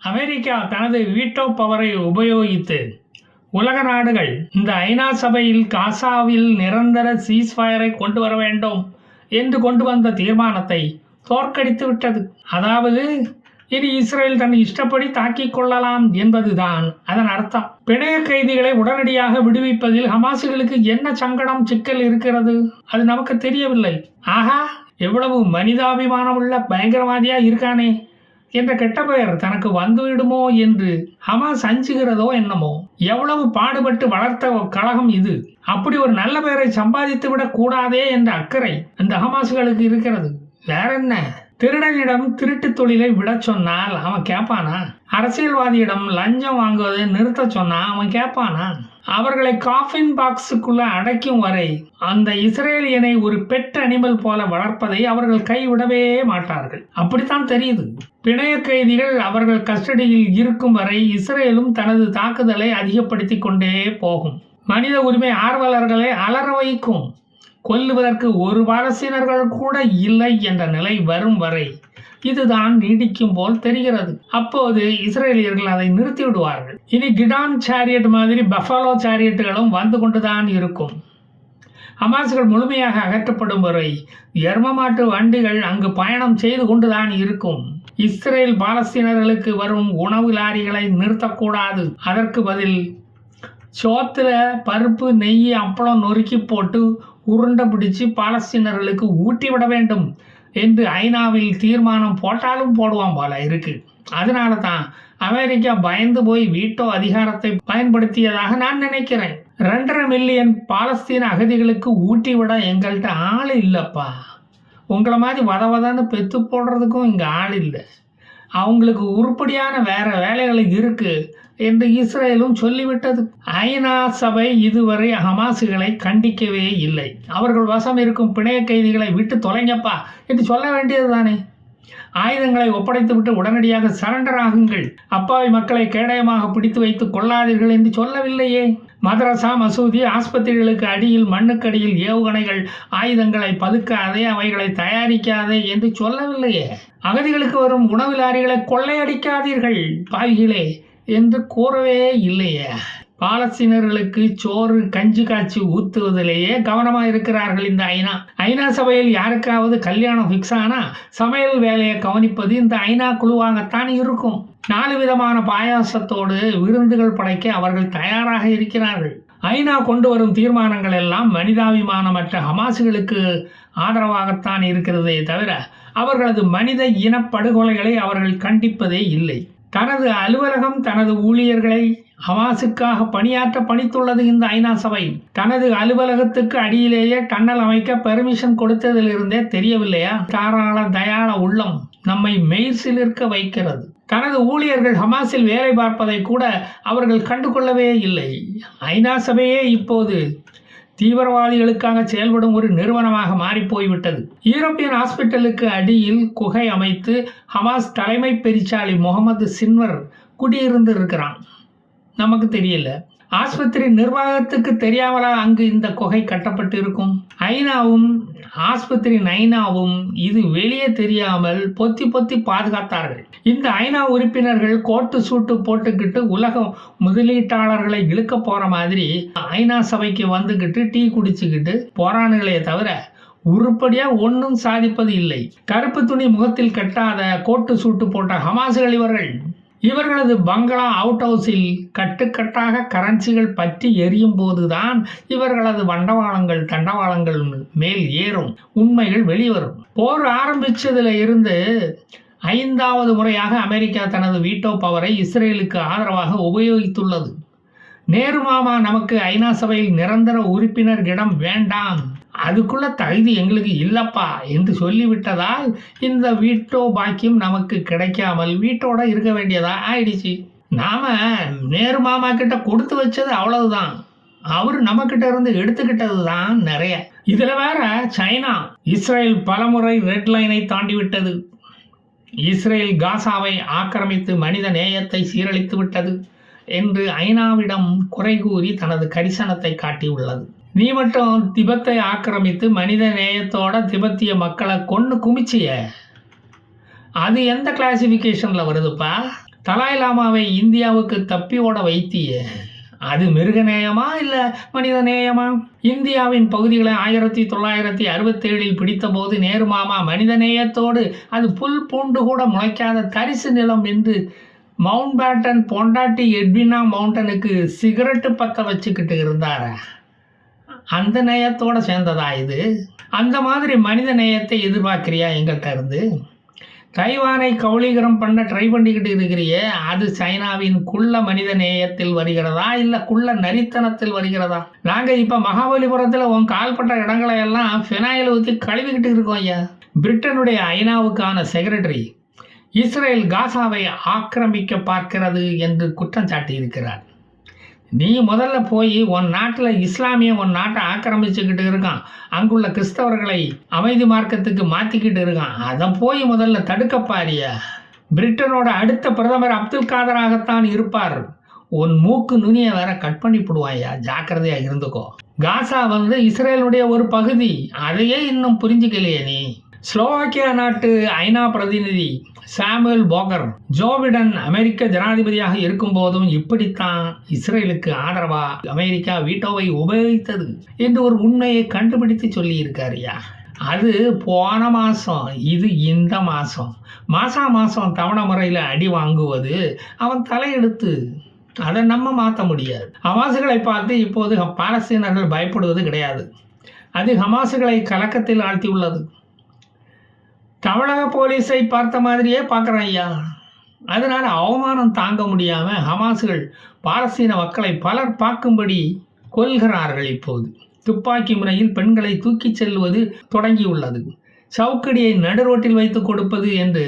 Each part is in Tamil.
அமெரிக்கா தனது வீட்டோ பவரை உபயோகித்து உலக நாடுகள் இந்த ஐநா சபையில் காசாவில் நிரந்தர சீஸ்ஃபயரை கொண்டு வர வேண்டும் என்று கொண்டு வந்த தீர்மானத்தை தோற்கடித்து விட்டது. அதாவது இனி இஸ்ரேல் தன் இஷ்டப்படி தாக்கிக் கொள்ளலாம் என்பதுதான் அதன் அர்த்தம். பிணைய கைதிகளை உடனடியாக விடுவிப்பதில் ஹமாசுகளுக்கு என்ன சங்கடம் சிக்கல் இருக்கிறது, அது நமக்கு தெரியவில்லை. ஆஹா, எவ்வளவு மனிதாபிமானம் உள்ள பயங்கரவாதியா இருக்கானே என்ற கெட்ட பெயர் தனக்கு வந்துவிடுமோ என்று ஹமாஸ் அஞ்சுகிறதோ என்னமோ. எவ்வளவு பாடுபட்டு வளர்த்த கழகம் இது, அப்படி ஒரு நல்ல பெயரை சம்பாதித்து விடக் கூடாதே என்ற அக்கறை அந்த ஹமாசுகளுக்கு இருக்கிறது. வேற என்ன? திருடனிடம் திருட்டு தொழிலை விட சொன்னால் அவன் கேட்பானா? அரசியல்வாதியிடம் லஞ்சம் வாங்குவதை நிறுத்த சொன்னா அவன் கேட்பானா? அவர்களை காஃபின் பாக்ஸுக்குள்ள அடைக்கும் வரை அந்த இஸ்ரேலியனை ஒரு பெட் அனிமல் போல வளர்ப்பதை அவர்கள் கைவிடவே மாட்டார்கள். அப்படித்தான் தெரியுது. பிணைய கைதிகள் அவர்கள் கஸ்டடியில் இருக்கும் வரை இஸ்ரேலும் தனது தாக்குதலை அதிகப்படுத்தி கொண்டே போகும். மனித உரிமை ஆர்வலர்களை அலற வைக்கும். கொல்லுவதற்கு ஒரு பாலஸ்தீனர்கள் கூட இல்லை என்ற நிலை வரும் வரை இதுதான் நீடிக்கும் போல் தெரிகிறது. அப்போது இஸ்ரேலியர்கள் அதை நிறுத்தி விடுவார்கள். இனி கிடான் சேரியட் மாதிரி பஃபலோ சேரியட்டுகளும் வந்து கொண்டுதான் இருக்கும். ஹமாஸ்கள் முழுமையாக அகற்றப்படும் வரை எர்மமாட்டு வண்டிகள் அங்கு பயணம் செய்து கொண்டுதான் இருக்கும். இஸ்ரேல் பாலஸ்தீனர்களுக்கு வரும் உணவு லாரிகளை நிறுத்தக்கூடாது. அதற்கு பதில் சோத்துல பருப்பு, நெய், அப்பளம் நொறுக்கி போட்டு உருண்டை பிடிச்சு பாலஸ்தீனர்களுக்கு ஊட்டி விட வேண்டும் என்று ஐநாவில் தீர்மானம் போட்டாலும் போடுவான் போல இருக்கு. அதனால தான் அமெரிக்கா பயந்து போய் வீட்டோ அதிகாரத்தை பயன்படுத்தியதாக நான் நினைக்கிறேன். 2.5 மில்லியன் பாலஸ்தீன அகதிகளுக்கு ஊட்டி விட எங்கள்கிட்ட ஆள் இல்லைப்பா. உங்களை மாதிரி வதவதான்னு பெத்து போடுறதுக்கும் இங்கே ஆள் இல்லை. அவங்களுக்கு உருப்படியான வேற வேலைகள் இருக்கு என்று இஸ்ரேலும் சொல்லிவிட்டது. ஐநா சபை இதுவரை ஹமாசுகளை கண்டிக்கவே இல்லை. அவர்கள் வசம் இருக்கும் பிணைய கைதிகளை விட்டு தொலைங்கப்பா என்று சொல்ல வேண்டியது தானே. ஆயுதங்களை ஒப்படைத்துவிட்டு உடனடியாக சரண்டர் ஆகுங்கள், அப்பாவி மக்களை கேடயமாக பிடித்து வைத்து கொள்ளாதீர்கள் என்று சொல்லவில்லையே. மதரசா, மசூதி, ஆஸ்பத்திரிகளுக்கு அடியில் மண்ணுக்கடியில் ஏவுகணைகள், ஆயுதங்களை பதுக்காதே, அவைகளை தயாரிக்காதே என்று சொல்லவில்லையே. அகதிகளுக்கு வரும் உணவு லாரிகளை கொள்ளையடிக்காதீர்கள் பாவிகளே என்று கூறவே இல்லையே. பாலஸ்தீனர்களுக்கு சோறு, கஞ்சி காய்ச்சி ஊத்துவதிலேயே கவனமாக இருக்கிறார்கள் இந்த ஐநா சபையில். யாருக்காவது கல்யாணம் ஃபிக்ஸ் ஆனா சமையல் வேலையை கவனிப்பது இந்த ஐநா குழுவாகத்தான் இருக்கும். 4 விதமான பாயாசத்தோடு விருந்துகள் படைக்க அவர்கள் தயாராக இருக்கிறார்கள். ஐநா கொண்டு வரும் தீர்மானங்கள் எல்லாம் மனிதாபிமானமற்ற ஹமாசுகளுக்கு ஆதரவாகத்தான் இருக்கிறதே தவிர அவர்களது மனித இனப்படுகொலைகளை அவர்கள் கண்டிப்பதே இல்லை. தனது அலுவலகம் தனது ஊழியர்களை ஹமாஸுக்காக பணியாற்ற பணித்துள்ளது இந்த ஐநா சபை. தனது அலுவலகத்துக்கு அடியிலேயே டன்னல் அமைக்க பெர்மிஷன் கொடுத்ததிலிருந்தே தெரியவில்லையா? தாராள தயாள உள்ளம் நம்மை மெய்சிலிருக்க வைக்கிறது. தனது ஊழியர்கள் ஹமாஸில் வேலை பார்ப்பதை கூட அவர்கள் கண்டுகொள்ளவே இல்லை. ஐநா சபையே இப்போது தீவிரவாதிகளுக்காக செயல்படும் ஒரு நிறுவனமாக மாறிப்போய்விட்டது. யூரோப்பியன் ஹாஸ்பிட்டலுக்கு அடியில் குகை அமைத்து ஹமாஸ் தலைமை பெரிச்சாளி முகமது சின்வர் குடியிருந்து இருக்கிறான். நமக்கு தெரியல. ஆஸ்பத்திரி நிர்வாகத்துக்கு தெரியாமலா அங்கு இந்த குகை கட்டப்பட்டு இருக்கும்? ஐநாவும் ஆஸ்பத்திரி நைனாவும் இது வெளியே தெரியாமல் பொத்தி பொத்தி பாதுகாத்தார்கள். இந்த ஐநா உறுப்பினர்கள் கோட்டு சூட்டு போட்டுக்கிட்டு உலக முதலீட்டாளர்களை இழுக்க போற மாதிரி ஐநா சபைக்கு வந்துகிட்டு டீ குடிச்சுக்கிட்டு போரானுங்களே தவிர உருப்படியா ஒன்றும் சாதிப்பது இல்லை. கருப்பு துணி முகத்தில் கட்டாத கோட்டு சூட்டு போட்ட ஹமாசுகள் இவர்கள். இவர்களது பங்களா அவுட் ஹவுஸில் கட்டுக்கட்டாக கரன்சிகள் பற்றி எரியும் போதுதான் இவர்களது வண்டவாளங்கள் தண்டவாளங்கள் மேல் ஏறும், உண்மைகள் வெளிவரும். போர் ஆரம்பிச்சதுல இருந்து 5வது முறையாக அமெரிக்கா தனது வீட்டோ பவரை இஸ்ரேலுக்கு ஆதரவாக உபயோகித்துள்ளது. நேரு மாமா நமக்கு ஐநா சபையில் நிரந்தர உறுப்பினர் இடம் வேண்டாம், அதுக்குள்ள தகுதி எங்களுக்கு இல்லப்பா என்று சொல்லிவிட்டதால் இந்த வீட்டோ பாக்கியம் நமக்கு கிடைக்காமல் வீட்டோட இருக்க வேண்டியதா ஆயிடுச்சு. நாம நேரு மாமா கிட்ட கொடுத்து வச்சது அவ்வளவுதான், அவர் நம்ம கிட்ட இருந்து எடுத்துக்கிட்டது தான் நிறைய. இதுல வேற சைனா இஸ்ரேல் பலமுறை ரெட் லைனை தாண்டி விட்டது. இஸ்ரேல் காசாவை ஆக்கிரமித்து மனித நேயத்தை சீரழித்து விட்டது என்று ஐநாவிடம் குறை கூறி தனது கரிசனத்தை காட்டியுள்ளது. நீ மட்டும் திபெத்தை ஆக்கிரமித்து மனித நேயத்தோட திபெத்திய மக்களை கொன்னு குமிச்சிய, அது எந்த கிளாசிஃபிகேஷன்ல வருதுப்பா? தலாய் லாமாவை இந்தியாவுக்கு தப்பி ஓட வைத்திய, அது மிருகநேயமா இல்ல மனித நேயமா? இந்தியாவின் பகுதிகளை 1967 பிடித்த போது நேரு மாமா மனித நேயத்தோடு அது புல் பூண்டு கூட முளைக்காத தரிசு நிலம் என்று மவுண்ட் பேட்டன் பொண்டாட்டி எட்வினா மவுண்டனுக்கு சிகரெட்டு பத்த வச்சுக்கிட்டு இருந்தார. அந்த நேயத்தோட சேர்ந்ததா இது? அந்த மாதிரி மனித நேயத்தை எதிர்பார்க்கிறியா எங்கள்கிட்ட இருந்து? தைவானை கௌலீகரம் பண்ண ட்ரை பண்ணிக்கிட்டு இருக்கிறிய, அது சைனாவின் குள்ள மனித நேயத்தில் வருகிறதா இல்ல குள்ள நரித்தனத்தில் வருகிறதா? நாங்க இப்ப மகாபலிபுரத்துல உன் கால்பட்ட இடங்களை எல்லாம் ஃபினாயில் ஊற்றி கழுவிக்கிட்டு இருக்கோம் ஐயா. பிரிட்டனுடைய ஐநாவுக்கான செக்ரட்டரி இஸ்ரேல் காசாவை ஆக்கிரமிக்க பார்க்கிறது என்று குற்றம் சாட்டி இருக்கிறார். நீ முதல்ல போய் உன் நாட்டில் இஸ்லாமிய உன் நாட்டை ஆக்கிரமிச்சுக்கிட்டு இருக்கான், அங்குள்ள கிறிஸ்தவர்களை அமைதி மார்க்கத்துக்கு மாற்றிக்கிட்டு இருக்கான், அதை போய் முதல்ல தடுக்க பாரியா. பிரிட்டனோட அடுத்த பிரதமர் அப்துல் காதராகத்தான் இருப்பார். உன் மூக்கு நுனியை வேற கட் பண்ணி போடுவாயா, ஜாக்கிரதையா இருந்துக்கோ. காசா இஸ்ரேலுடைய ஒரு பகுதி, அதையே இன்னும் புரிஞ்சுக்கலையே நீ. ஸ்லோவாக்கியா நாட்டு ஐநா பிரதிநிதி சாமுவேல் போகர் ஜோ பிடன் அமெரிக்க ஜனாதிபதியாக இருக்கும் போதும் இப்படித்தான் இஸ்ரேலுக்கு ஆதரவா அமெரிக்கா வீட்டோவை உபயோகித்தது என்று ஒரு உண்மையை கண்டுபிடித்து சொல்லி இருக்காருயா. அது போன மாசம், இது இந்த மாசம். மாசம் தவணை முறையில் அடி வாங்குவது அவன் தலையெடுத்து. அதை நம்ம மாற்ற முடியாது. ஹமாசுகளை பார்த்து இப்போது பாலஸ்தீனர்கள் பயப்படுவது கிடையாது. அது ஹமாசுகளை கலக்கத்தில் ஆழ்த்தியுள்ளது. தமிழக போலீஸை பார்த்த மாதிரியே பார்க்குறான் ஐயா. அதனால் அவமானம் தாங்க முடியாமல் ஹமாசுகள் பாலஸ்தீன மக்களை பலர் பார்க்கும்படி கொல்கிறார்கள். இப்போது துப்பாக்கி முனையில் பெண்களை தூக்கிச் செல்வது தொடங்கியுள்ளது. சவுக்கடியை நடுரோட்டில் வைத்து கொடுப்பது என்று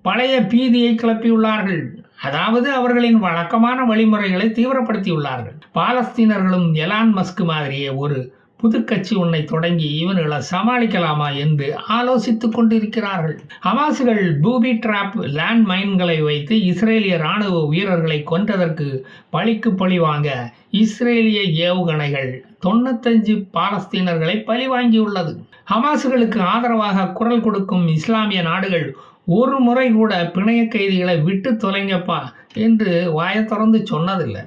பழைய பீதியை கிளப்பியுள்ளார்கள். அதாவது அவர்களின் வழக்கமான வழிமுறைகளை தீவிரப்படுத்தியுள்ளார்கள். பாலஸ்தீனர்களும் எலான் மஸ்க் மாதிரியே ஒரு புது கட்சி ஒன்றை தொடங்கி இவர்களை சமாளிக்கலாமா என்று ஆலோசித்துக் கொண்டிருக்கிறார்கள். ஹமாசுகள் பூபி டிராப் லேண்ட் மைன்களை வைத்து இஸ்ரேலிய இராணுவ வீரர்களை கொன்றதற்கு பழிக்கு பழி வாங்க இஸ்ரேலிய ஏவுகணைகள் 95 பாலஸ்தீனர்களை பழி வாங்கியுள்ளது. ஹமாசுகளுக்கு ஆதரவாக குரல் கொடுக்கும் இஸ்லாமிய நாடுகள் ஒரு முறை கூட பிணைய கைதிகளை விட்டு தொலைங்கப்பா என்று வாயை திறந்து சொன்னதில்லை.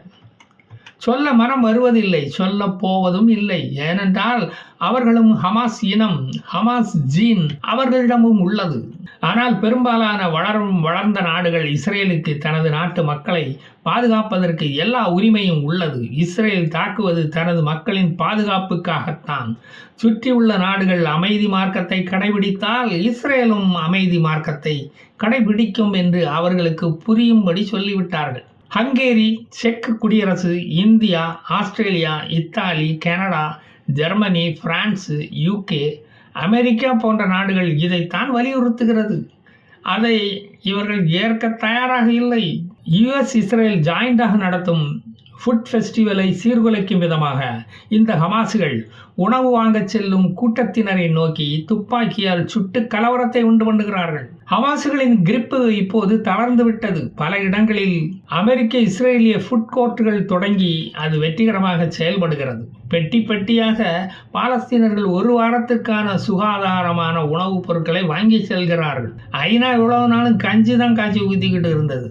சொல்ல மனம் வருவதில்லை, சொல்ல போவதும் இல்லை. ஏனென்றால் அவர்களும் ஹமாஸ் இனம், ஹமாஸ் ஜீன் அவர்களிடமும் உள்ளது. ஆனால் பெரும்பாலான வளர்ந்த நாடுகள் இஸ்ரேலுக்கு தனது நாட்டு மக்களை பாதுகாப்பதற்கு எல்லா உரிமையும் உள்ளது. இஸ்ரேல் தாக்குவது தனது மக்களின் பாதுகாப்புக்காகத்தான். சுற்றியுள்ள நாடுகள் அமைதி மார்க்கத்தை கடைபிடித்தால் இஸ்ரேலும் அமைதி மார்க்கத்தை கடைபிடிக்கும் என்று அவர்களுக்கு புரியும்படி சொல்லிவிட்டார்கள். ஹங்கேரி, செக் குடியரசு, India, Australia, Italy, Canada, Germany, France, UK, America போன்ற நாடுகள் இதைத்தான் வலியுறுத்துகிறது. அதை இவர்கள் ஏற்க தயாராக இல்லை. யுஎஸ் இஸ்ரேல் ஜாயிண்டாக நடத்தும் ஃபுட் ஃபெஸ்டிவலை சீர்குலைக்கும் விதமாக இந்த ஹமாசுகள் உணவு வாங்க செல்லும் கூட்டத்தினரை நோக்கி துப்பாக்கியால் சுட்டு கலவரத்தை உண்டு பண்ணுகிறார்கள். ஹமாசுகளின் கிரிப்பு இப்போது தளர்ந்து விட்டது. பல இடங்களில் அமெரிக்க இஸ்ரேலிய ஃபுட் கோர்ட்டுகள் தொடங்கி அது வெற்றிகரமாக செயல்படுகிறது. பெட்டி பெட்டியாக பாலஸ்தீனர்கள் ஒரு வாரத்திற்கான சுகாதாரமான உணவுப் பொருட்களை வாங்கி செல்கிறார்கள். ஐநா இவ்வளவு நாளும் கஞ்சி தான் காய்ச்சி ஊற்றிக்கிட்டு இருந்தது.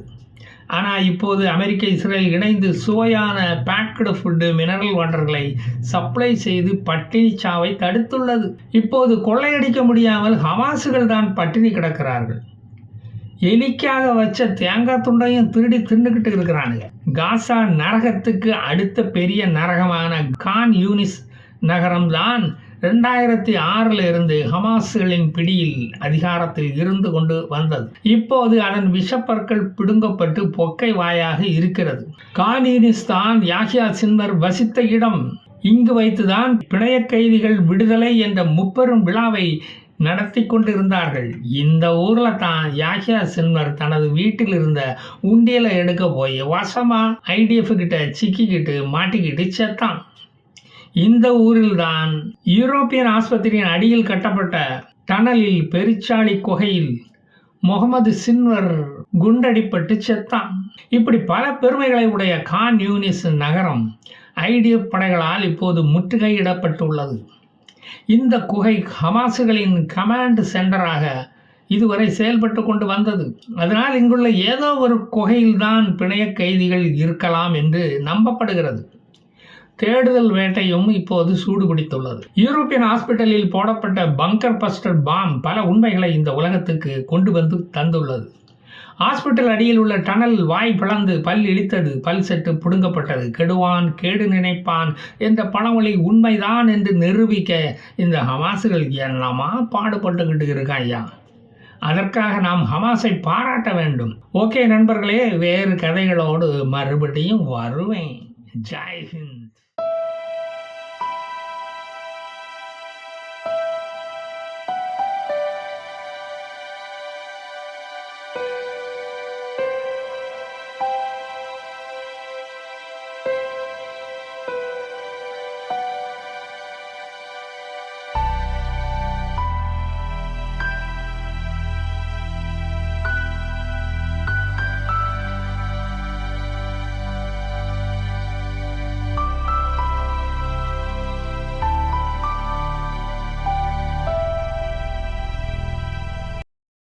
ஆனால் இப்போது அமெரிக்க இஸ்ரேல் இணைந்து சுவையான பேக்டு ஃபுட்டு, மினரல் வாட்டர்களை சப்ளை செய்து பட்டினி சாவை தடுத்துள்ளது. இப்போது கொள்ளையடிக்க முடியாமல் ஹமாசுகள் தான் பட்டினி கிடக்கிறார்கள். எலிக்காக வச்ச தேங்காய் துண்டையும் திருடி தின்னுக்கிட்டு இருக்கிறானுங்க. காசா நரகத்துக்கு அடுத்த பெரிய நரகமான கான் யூனிஸ் நகரம்தான் 2006 இருந்து ஹமாசுகளின் பிடியில் அதிகாரத்தில் இருந்து கொண்டு வந்தது. இப்போது அதன் விஷப்பற்கள் பிடுங்கப்பட்டு பொக்கை வாயாக இருக்கிறது. கான் யூனிஸ் தான் யாஹ்யா சின்வர் வசித்த இடம். இங்கு வைத்துதான் பிணைய கைதிகள் விடுதலை என்ற முப்பெரும் விழாவை நடத்தி கொண்டிருந்தார்கள். இந்த ஊர்ல தான் யாஹ்யா சின்வர் தனது வீட்டில் இருந்த உண்டியலை எடுக்க போய் வசமா ஐடிஎஃப் கிட்ட சிக்கிக்கிட்டு மாட்டிக்கிட்டு செத்தான். இந்த ஊரில்தான் யூரோப்பியன் ஆஸ்பத்திரியின் அடியில் கட்டப்பட்ட டனலில் பெருச்சாளி குகையில் முகமது சின்வர் குண்டடிப்பட்டு செத்தான். இப்படி பல பெருமைகளை உடைய கான் யூனிஸ் நகரம் ஐடிஎஃப் படைகளால் இப்போது முற்றுகையிடப்பட்டுள்ளது. இந்த குகை ஹமாசுகளின் கமாண்ட் சென்டராக இதுவரை செயல்பட்டு கொண்டு வந்தது. அதனால் இங்குள்ள ஏதோ ஒரு குகையில்தான் பிணைய கைதிகள் இருக்கலாம் என்று நம்பப்படுகிறது. தேடுதல் வேட்டையும் இப்போது சூடுபிடித்துள்ளது. யூரோப்பியன் ஹாஸ்பிட்டலில் போடப்பட்ட பங்கர் பஸ்டர் பாம் பல உண்மைகளை இந்த உலகத்துக்கு கொண்டு வந்து தந்துள்ளது. ஹாஸ்பிட்டல் அடியில் உள்ள டனல் வாய் பிளந்து பல் இழித்தது, பல் செட்டு புடுங்கப்பட்டது. கெடுவான் கேடு நினைப்பான் என்ற பழமொழி உண்மைதான் என்று நிரூபிக்க இந்த ஹமாஸுகள் என்னமா பாடுபட்டுக்கிட்டு இருக்கான் ஐயா. அதற்காக நாம் ஹமாஸை பாராட்ட வேண்டும். ஓகே நண்பர்களே, வேறு கதைகளோடு மறுபடியும் வருவேன். ஜெய் ஹிந்த்.